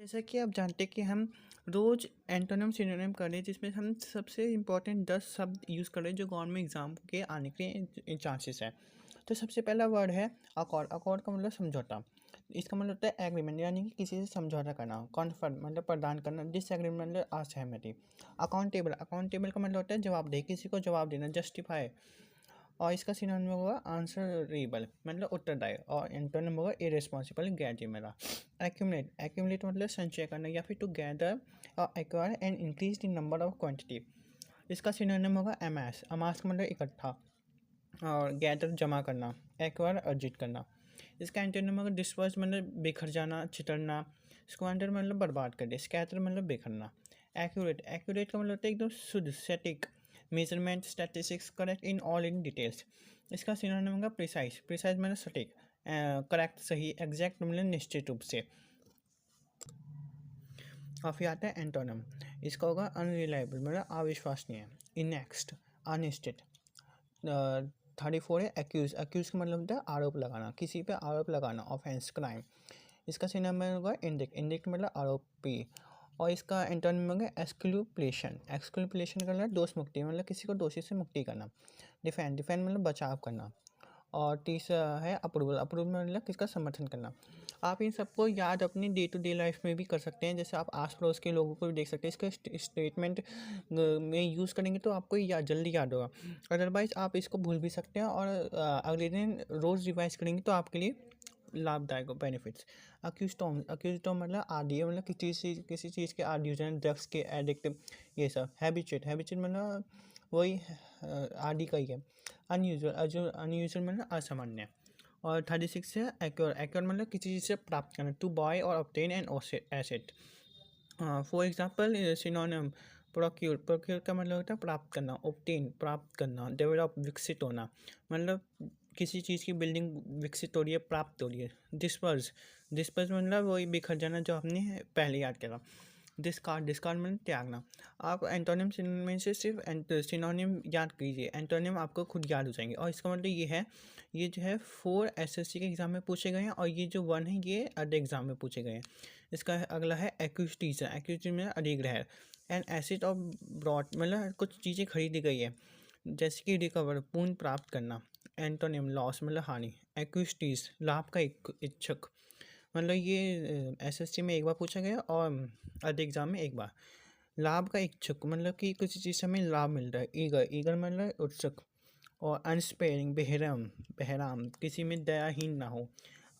जैसा कि आप जानते हैं कि हम रोज़ एंटोनिम सिनोनिम कर रहे हैं, जिसमें हम सबसे इम्पोर्टेंट 10 शब्द यूज़ कर रहे हैं जो गवर्नमेंट एग्जाम के आने के चांसेस है। तो सबसे पहला वर्ड है अकॉर्ड। अकॉर्ड का मतलब समझौता। इसका मतलब होता है एग्रीमेंट, यानी कि किसी से समझौता करना। कॉन्फर्म मतलब प्रदान करना। डिसएग्रीमेंट मतलब असहमति। अकाउंटेबल। अकाउंटेबल का मतलब होता है जवाबदेही, किसी को जवाब देना। जस्टिफाई और इसका सिनोनिम होगा आंसरेबल मतलब उत्तरदायी। और एंटोनिम होगा इरेस्पॉन्सिबल गैर जिम्मेदार। एक्यूमुलेट। एक्यूमुलेट मतलब संचय करना या फिर टू गैदर और acquire and increase in number of quantity. इसका सिनोनिम होगा अमास। अमास का मतलब इकट्ठा और गैदर जमा करना, एक्वायर अर्जित करना। इसका एंटोनिम होगा डिस्पर्स मतलब बिखर जाना, छितरना। स्क्वांडर मतलब बर्बाद कर दे। स्कैटर मतलब बिखरना। एक्यूरेट। एक्यूरेट का मतलब होता है एकदम शुद्ध, सटीक। Measurement, statistics correct in all in details. इसका सिनोनिम होगा प्रिसाइज। प्रिसाइज मतलब सटीक, करेक्ट सही। एग्जैक्ट मतलब निश्चित रूप से। और फिर आता है एंटोनिम। इसका होगा अनरिलायबल मतलब अविश्वसनीय। इनेक्स्ट, अनिश्चित। 34 है एक्यूज। एक्यूज का मतलब होता है आरोप लगाना, किसी पे आरोप लगाना। Offence, crime. इसका सिनोनिम होगा इंडिक्ट। इंडिक्ट मतलब आरोपी। और इसका एंटोनिम होगा एक्सक्लूपेशन। एक्सक्लूपेशन का मतलब दोष मुक्ति मतलब किसी को दोषी से मुक्ति करना। डिफेंड। डिफेंड मतलब बचाव करना। और तीसरा है अप्रूवल। अप्रूवल मतलब किसका समर्थन करना। आप इन सबको याद अपनी डे टू डे लाइफ में भी कर सकते हैं, जैसे आप आस पड़ोस के लोगों को भी देख सकते हैं। इसका स्टेटमेंट में यूज़ करेंगे तो आपको जल्दी याद होगा। अदरवाइज़ आप इसको भूल भी सकते हैं और अगले दिन रोज़ रिवाइज करेंगे तो आपके लिए लाभदायक बेनिफिट्स। अक्यूस्टोम। अक्यूस्टोम मतलब आदी मतलब किसी चीज़ के आदी हो जाए, ड्रग्स के एडिक्ट, ये सब। हैबिचुएट। हैबिचुएट मतलब वही आदि का ही है। अनयूजुअल। अनयूजुअल मतलब असामान्य। और 36 है एक्योर। एक्योर मतलब किसी चीज़ से प्राप्त करना। टू बाय और obtain an asset. For example synonym procure. Procure का मतलब होता है प्राप्त करना। ऑब्टेन प्राप्त करना। डेवलप विकसित होना मतलब किसी चीज़ की बिल्डिंग विकसित हो रही है, प्राप्त हो रही है। डिस्पर्स। डिस्पर्स मतलब वही बिखर जाना जो आपने पहले याद करा। डिस्कार्ड। डिस्कार्ड मतलब त्यागना। आप एंटोनिम में से सिर्फ सिनोनिम याद कीजिए, एंटोनिम आपको खुद याद हो जाएंगे। और इसका मतलब ये है, ये जो है 4 एसएससी के एग्ज़ाम में पूछे गए हैं और ये जो 1 है ये अदर एग्ज़ाम में पूछे गए हैं। इसका अगला है एक्विजिशन। एक्विजिशन में अधिग्रहण। एंड एसेट ऑफ ब्रॉट मतलब कुछ चीज़ें खरीदी गई है, जैसे कि रिकवर पूर्ण प्राप्त करना। एंटोनिम लॉस मतलब हानि। एक्विजिटीज लाभ का इच्छुक मतलब ये एसएससी में एक बार पूछा गया और अदर एग्ज़ाम में एक बार। लाभ का इच्छुक मतलब कि किसी चीज़ से हमें लाभ मिल रहा है। ईगर। ईगर मतलब उत्सुक। और अनस्पेयरिंग बेहराम। बेहराम किसी में दयाहीन ना हो।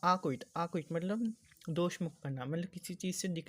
आक्विट। आक्विट मतलब दोष मुक्त करना मतलब किसी चीज़ से